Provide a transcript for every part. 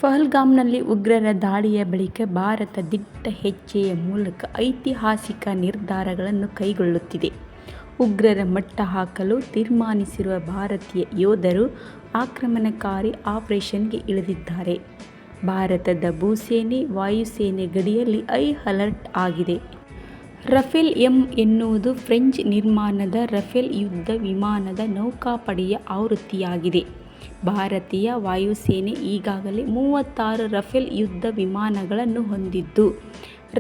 ಪಹಲ್ಗಾಮ್ನಲ್ಲಿ ಉಗ್ರರ ದಾಳಿಯ ಬಳಿಕ ಭಾರತ ದಿಟ್ಟ ಹೆಜ್ಜೆಯ ಮೂಲಕ ಐತಿಹಾಸಿಕ ನಿರ್ಧಾರಗಳನ್ನು ಕೈಗೊಳ್ಳುತ್ತಿದೆ. ಉಗ್ರರ ಮಟ್ಟ ಹಾಕಲು ತೀರ್ಮಾನಿಸಿರುವ ಭಾರತೀಯ ಯೋಧರು ಆಕ್ರಮಣಕಾರಿ ಆಪರೇಷನ್ಗೆ ಇಳಿದಿದ್ದಾರೆ. ಭಾರತದ ಭೂಸೇನೆ, ವಾಯುಸೇನೆ ಗಡಿಯಲ್ಲಿ ಹೈ ಅಲರ್ಟ್ ಆಗಿದೆ. ರಫೇಲ್ ಎಂ ಎನ್ನುವುದು ಫ್ರೆಂಚ್ ನಿರ್ಮಾಣದ ರಫೇಲ್ ಯುದ್ಧ ವಿಮಾನದ ನೌಕಾಪಡೆಯ ಆವೃತ್ತಿಯಾಗಿದೆ. ಭಾರತೀಯ ವಾಯುಸೇನೆ ಈಗಾಗಲೇ 36 ರಫೇಲ್ ಯುದ್ಧ ವಿಮಾನಗಳನ್ನು ಹೊಂದಿದ್ದು,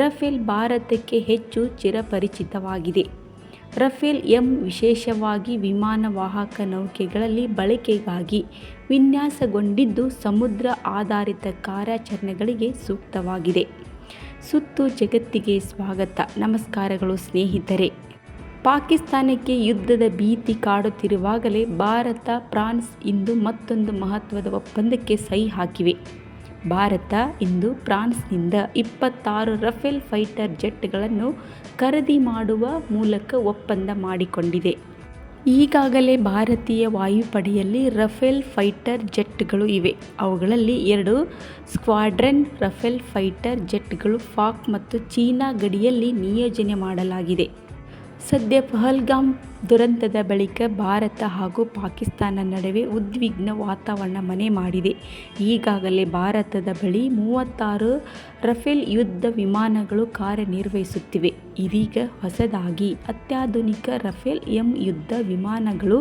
ರಫೇಲ್ ಭಾರತಕ್ಕೆ ಹೆಚ್ಚು ಚಿರಪರಿಚಿತವಾಗಿದೆ. ರಫೇಲ್ ಎಂ ವಿಶೇಷವಾಗಿ ವಿಮಾನ ವಾಹಕ ನೌಕೆಗಳಲ್ಲಿ ಬಳಕೆಗಾಗಿ ವಿನ್ಯಾಸಗೊಂಡಿದ್ದು, ಸಮುದ್ರ ಆಧಾರಿತ ಕಾರ್ಯಾಚರಣೆಗಳಿಗೆ ಸೂಕ್ತವಾಗಿದೆ. ಸುತ್ತು ಜಗತ್ತಿಗೆ ಸ್ವಾಗತ. ನಮಸ್ಕಾರಗಳು ಸ್ನೇಹಿತರೆ. ಪಾಕಿಸ್ತಾನಕ್ಕೆ ಯುದ್ಧದ ಭೀತಿ ಕಾಡುತ್ತಿರುವಾಗಲೇ ಭಾರತ, ಫ್ರಾನ್ಸ್ ಇಂದು ಮತ್ತೊಂದು ಮಹತ್ವದ ಒಪ್ಪಂದಕ್ಕೆ ಸಹಿ ಹಾಕಿವೆ. ಭಾರತ ಇಂದು ಫ್ರಾನ್ಸ್ನಿಂದ 26 ರಫೇಲ್ ಫೈಟರ್ ಜೆಟ್ಗಳನ್ನು ಖರೀದಿ ಮಾಡುವ ಮೂಲಕ ಒಪ್ಪಂದ ಮಾಡಿಕೊಂಡಿದೆ. ಈಗಾಗಲೇ ಭಾರತೀಯ ವಾಯುಪಡೆಯಲ್ಲಿ ರಫೇಲ್ ಫೈಟರ್ ಜೆಟ್ಗಳು ಇವೆ. ಅವುಗಳಲ್ಲಿ 2 ಸ್ಕ್ವಾಡ್ರನ್ ರಫೇಲ್ ಫೈಟರ್ ಜೆಟ್ಗಳು ಪಾಕ್ ಮತ್ತು ಚೀನಾ ಗಡಿಯಲ್ಲಿ ನಿಯೋಜನೆ ಮಾಡಲಾಗಿದೆ. ಸದ್ಯ ಪಹಲ್ಗಾಮ್ ದುರಂತದ ಬಳಿಕ ಭಾರತ ಹಾಗೂ ಪಾಕಿಸ್ತಾನ ನಡುವೆ ಉದ್ವಿಗ್ನ ವಾತಾವರಣ ಮನೆ ಮಾಡಿದೆ. ಈಗಾಗಲೇ ಭಾರತದ ಬಳಿ 36 ರಫೇಲ್ ಯುದ್ಧ ವಿಮಾನಗಳು ಕಾರ್ಯನಿರ್ವಹಿಸುತ್ತಿವೆ. ಇದೀಗ ಹೊಸದಾಗಿ ಅತ್ಯಾಧುನಿಕ ರಫೇಲ್ ಎಂ ಯುದ್ಧ ವಿಮಾನಗಳು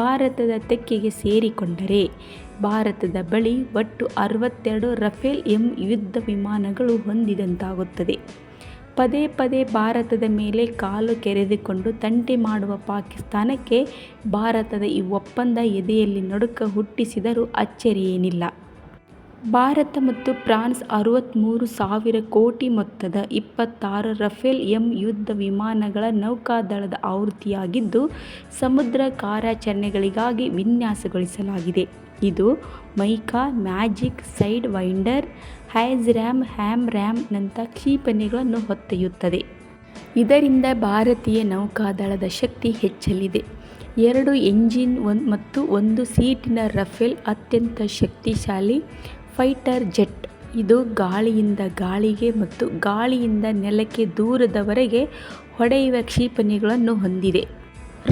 ಭಾರತದ ತೆಕ್ಕೆಗೆ ಸೇರಿಕೊಂಡರೆ ಭಾರತದ ಬಳಿ ಒಟ್ಟು 62 ರಫೇಲ್ ಎಂ ಯುದ್ಧ ವಿಮಾನಗಳು ಹೊಂದಿದಂತಾಗುತ್ತದೆ. ಪದೇ ಪದೇ ಭಾರತದ ಮೇಲೆ ಕಾಲು ಕೆರೆದುಕೊಂಡು ತಂಟೆ ಮಾಡುವ ಪಾಕಿಸ್ತಾನಕ್ಕೆ ಭಾರತದ ಈ ಒಪ್ಪಂದ ಎದೆಯಲ್ಲಿ ನಡುಕ ಹುಟ್ಟಿಸಿದರೂ ಅಚ್ಚರಿಯೇನಿಲ್ಲ. ಭಾರತ ಮತ್ತು ಫ್ರಾನ್ಸ್ 63,000 ಕೋಟಿ ಮೊತ್ತದ 26 ರಫೇಲ್ ಎಂ ಯುದ್ಧ ವಿಮಾನಗಳ ನೌಕಾದಳದ ಆವೃತ್ತಿಯಾಗಿದ್ದು, ಸಮುದ್ರ ಕಾರ್ಯಾಚರಣೆಗಳಿಗಾಗಿ ವಿನ್ಯಾಸಗೊಳಿಸಲಾಗಿದೆ. ಇದು mica, magic, side winder, ಹ್ಯಾಮ್ಸ್, ham ನಂಥ ಕ್ಷಿಪಣಿಗಳನ್ನು ಹೊತ್ತೊಯ್ಯುತ್ತದೆ. ಇದರಿಂದ ಭಾರತೀಯ ನೌಕಾದಳದ ಶಕ್ತಿ ಹೆಚ್ಚಲಿದೆ. 2 ಎಂಜಿನ್ ಮತ್ತು 1 ಸೀಟಿನ ರಫೇಲ್ ಅತ್ಯಂತ ಶಕ್ತಿಶಾಲಿ ಫೈಟರ್ ಜೆಟ್. ಇದು ಗಾಳಿಯಿಂದ ಗಾಳಿಗೆ ಮತ್ತು ಗಾಳಿಯಿಂದ ನೆಲಕ್ಕೆ ದೂರದವರೆಗೆ ಹೊಡೆಯುವ ಕ್ಷಿಪಣಿಗಳನ್ನು ಹೊಂದಿದೆ.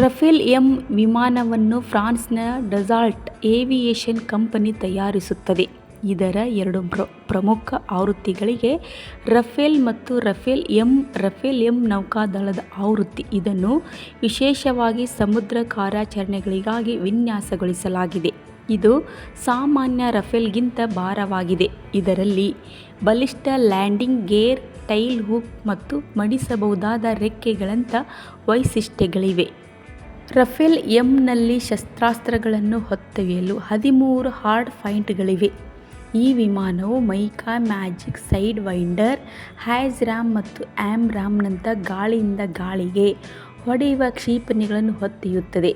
ರಫೇಲ್ ಎಂ ವಿಮಾನವನ್ನು ಫ್ರಾನ್ಸ್ನ ಡಸಾಲ್ಟ್ ಏವಿಯೇಷನ್ ಕಂಪನಿ ತಯಾರಿಸುತ್ತದೆ. ಇದರ 2 ಪ್ರಮುಖ ಆವೃತ್ತಿಗಳಿಗೆ ರಫೇಲ್ ಮತ್ತು ರಫೇಲ್ ಎಂ ನೌಕಾದಳದ ಆವೃತ್ತಿ. ಇದನ್ನು ವಿಶೇಷವಾಗಿ ಸಮುದ್ರ ಕಾರ್ಯಾಚರಣೆಗಳಿಗಾಗಿ ವಿನ್ಯಾಸಗೊಳಿಸಲಾಗಿದೆ. ಇದು ಸಾಮಾನ್ಯ ರಫೇಲ್ಗಿಂತ ಭಾರವಾಗಿದೆ. ಇದರಲ್ಲಿ ಬಲಿಷ್ಠ ಲ್ಯಾಂಡಿಂಗ್ ಗೇರ್, ಟೈಲ್ ಹುಕ್ ಮತ್ತು ಮಡಿಸಬಹುದಾದ ರೆಕ್ಕೆಗಳಂಥ ವೈಶಿಷ್ಟ್ಯಗಳಿವೆ. ರಫೇಲ್ ಎಂನಲ್ಲಿ ಶಸ್ತ್ರಾಸ್ತ್ರಗಳನ್ನು ಹೊತ್ತೊಯ್ಯಲು 13 ಹಾರ್ಡ್ ಪಾಯಿಂಟ್ಗಳಿವೆ. ಈ ವಿಮಾನವು mica, magic, side winder, ham ಮತ್ತು ಹ್ಯಾಮ್ನಂಥ ಗಾಳಿಯಿಂದ ಗಾಳಿಗೆ ಹೊಡೆಯುವ ಕ್ಷಿಪಣಿಗಳನ್ನು ಹೊತ್ತೊಯ್ಯುತ್ತದೆ.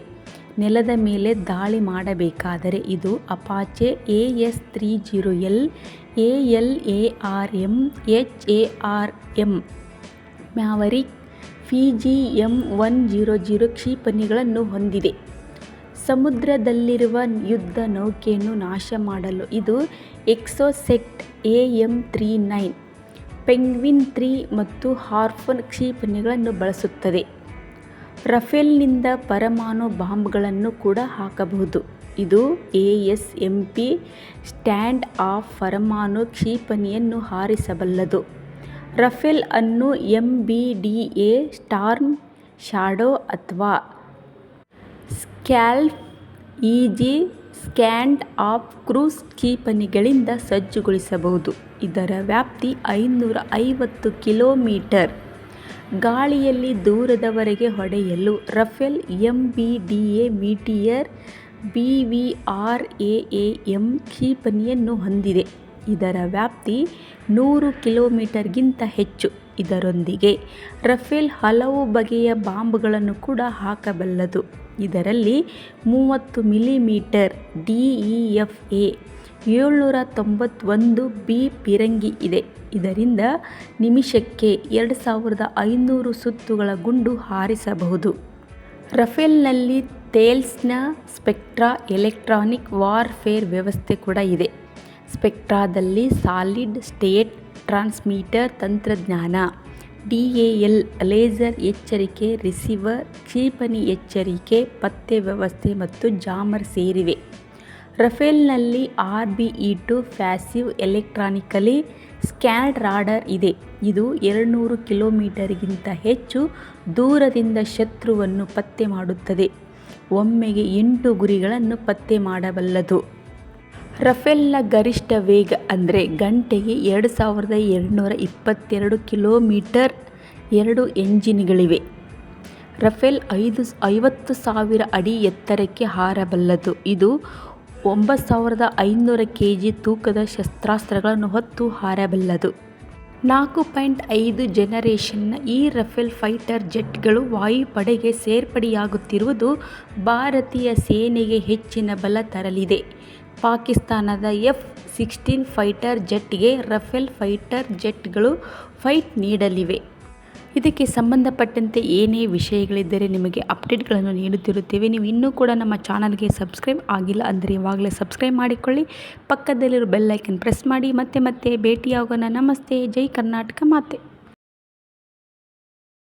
ನೆಲದ ಮೇಲೆ ದಾಳಿ ಮಾಡಬೇಕಾದರೆ ಇದು Apache AS-30L, ALARM, HARM, ಮ್ಯಾವರಿಕ್, PGM-100 ಕ್ಷಿಪಣಿಗಳನ್ನು ಹೊಂದಿದೆ. ಸಮುದ್ರದಲ್ಲಿರುವ ಯುದ್ಧ ನೌಕೆಯನ್ನು ನಾಶ ಮಾಡಲು ಇದು ಎಕ್ಸೋಸೆಟ್ AM-39, ಪೆಂಗ್ವಿನ್ 3 ಮತ್ತು ಹಾರ್ಪೂನ್ ಕ್ಷಿಪಣಿಗಳನ್ನು ಬಳಸುತ್ತದೆ. ರಫೇಲ್ನಿಂದ ಪರಮಾಣು ಬಾಂಬ್ಗಳನ್ನು ಕೂಡ ಹಾಕಬಹುದು. ಇದು ASMP ಸ್ಟ್ಯಾಂಡ್ ಆಫ್ ಪರಮಾಣು ಕ್ಷಿಪಣಿಯನ್ನು ಹಾರಿಸಬಲ್ಲದು. ರಫೇಲ್ ಅನ್ನು MBDA ಸ್ಟಾರ್ಮ್ ಶಾಡೋ ಅಥವಾ scalp EG stand off cruise ಕ್ಷಿಪಣಿಗಳಿಂದ ಸಜ್ಜುಗೊಳಿಸಬಹುದು. ಇದರ ವ್ಯಾಪ್ತಿ 550 ಕಿಲೋಮೀಟರ್. ಗಾಳಿಯಲ್ಲಿ ದೂರದವರೆಗೆ ಹೊಡೆಯಲು ರಫೇಲ್ MBDA ಮೀಟಿಯರ್ BVRAAM ಕ್ಷಿಪಣಿಯನ್ನು ಹೊಂದಿದೆ. ಇದರ ವ್ಯಾಪ್ತಿ 100 ಕಿಲೋಮೀಟರ್ಗಿಂತ ಹೆಚ್ಚು. ಇದರೊಂದಿಗೆ ರಫೇಲ್ ಹಲವು ಬಗೆಯ ಬಾಂಬ್ಗಳನ್ನು ಕೂಡ ಹಾಕಬಲ್ಲದು. ಇದರಲ್ಲಿ 30 ಮಿಲಿಮೀಟರ್ DEFA 791B ಪಿರಂಗಿ ಇದೆ. ಇದರಿಂದ ನಿಮಿಷಕ್ಕೆ 2500 ಸುತ್ತುಗಳ ಗುಂಡು ಹಾರಿಸಬಹುದು. ರಫೇಲ್ನಲ್ಲಿ ಥೇಲ್ಸ್ನ ಸ್ಪೆಕ್ಟ್ರಾ ಎಲೆಕ್ಟ್ರಾನಿಕ್ ವಾರ್ಫೇರ್ ವ್ಯವಸ್ಥೆ ಕೂಡ ಇದೆ. ಸ್ಪೆಕ್ಟ್ರಾದಲ್ಲಿ ಸಾಲಿಡ್ ಸ್ಟೇಟ್ ಟ್ರಾನ್ಸ್ಮಿಟರ್ ತಂತ್ರಜ್ಞಾನ, DAL ಲೇಸರ್ ಎಚ್ಚರಿಕೆ ರಿಸೀವರ್, ಕ್ಷಿಪಣಿ ಎಚ್ಚರಿಕೆ ಪತ್ತೆ ವ್ಯವಸ್ಥೆ ಮತ್ತು ಜಾಮರ್ ಸೇರಿವೆ. ರಫೇಲ್ನಲ್ಲಿ RBE-2 passive electronically scanned radar ಇದೆ. ಇದು 200 ಕಿಲೋಮೀಟರ್ಗಿಂತ ಹೆಚ್ಚು ದೂರದಿಂದ ಶತ್ರುವನ್ನು ಪತ್ತೆ ಮಾಡುತ್ತದೆ. ಒಮ್ಮೆಗೆ 8 ಗುರಿಗಳನ್ನು ಪತ್ತೆ ಮಾಡಬಲ್ಲದು. ರಫೇಲ್ನ ಗರಿಷ್ಠ ವೇಗ ಅಂದರೆ ಗಂಟೆಗೆ 2222 ಕಿಲೋಮೀಟರ್. 2 ಎಂಜಿನ್ಗಳಿವೆ. ರಫೇಲ್ 50,000 ಅಡಿ ಎತ್ತರಕ್ಕೆ ಹಾರಬಲ್ಲದು. ಇದು 9,500 kg ತೂಕದ ಶಸ್ತ್ರಾಸ್ತ್ರಗಳನ್ನು ಹೊತ್ತು ಹಾರಬಲ್ಲದು. 4.5 ಜನರೇಷನ್ನ ಈ ರಫೇಲ್ ಫೈಟರ್ ಜೆಟ್ಗಳು ವಾಯುಪಡೆಗೆ ಸೇರ್ಪಡೆಯಾಗುತ್ತಿರುವುದು ಭಾರತೀಯ ಸೇನೆಗೆ ಹೆಚ್ಚಿನ ಬಲ ತರಲಿದೆ. ಪಾಕಿಸ್ತಾನದ F-16 ಫೈಟರ್ ಜೆಟ್ಗೆ ರಫೇಲ್ ಫೈಟರ್ ಜೆಟ್ಗಳು ಫೈಟ್ ನೀಡಲಿವೆ. ಇದಕ್ಕೆ ಸಂಬಂಧಪಟ್ಟಂತೆ ಏನೇ ವಿಷಯಗಳಿದ್ದರೆ ನಿಮಗೆ ಅಪ್ಡೇಟ್ಗಳನ್ನು ನೀಡುತ್ತಿರುತ್ತೇವೆ. ನೀವು ಇನ್ನೂ ಕೂಡ ನಮ್ಮ ಚಾನಲ್ಗೆ ಸಬ್ಸ್ಕ್ರೈಬ್ ಆಗಿಲ್ಲ ಅಂದರೆ ಇವಾಗಲೇ ಸಬ್ಸ್ಕ್ರೈಬ್ ಮಾಡಿಕೊಳ್ಳಿ. ಪಕ್ಕದಲ್ಲಿರೋ ಬೆಲ್ ಐಕನ್ ಪ್ರೆಸ್ ಮಾಡಿ. ಮತ್ತೆ ಭೇಟಿಯಾಗೋಣ. ನಮಸ್ತೆ. ಜೈ ಕರ್ನಾಟಕ ಮಾತೆ.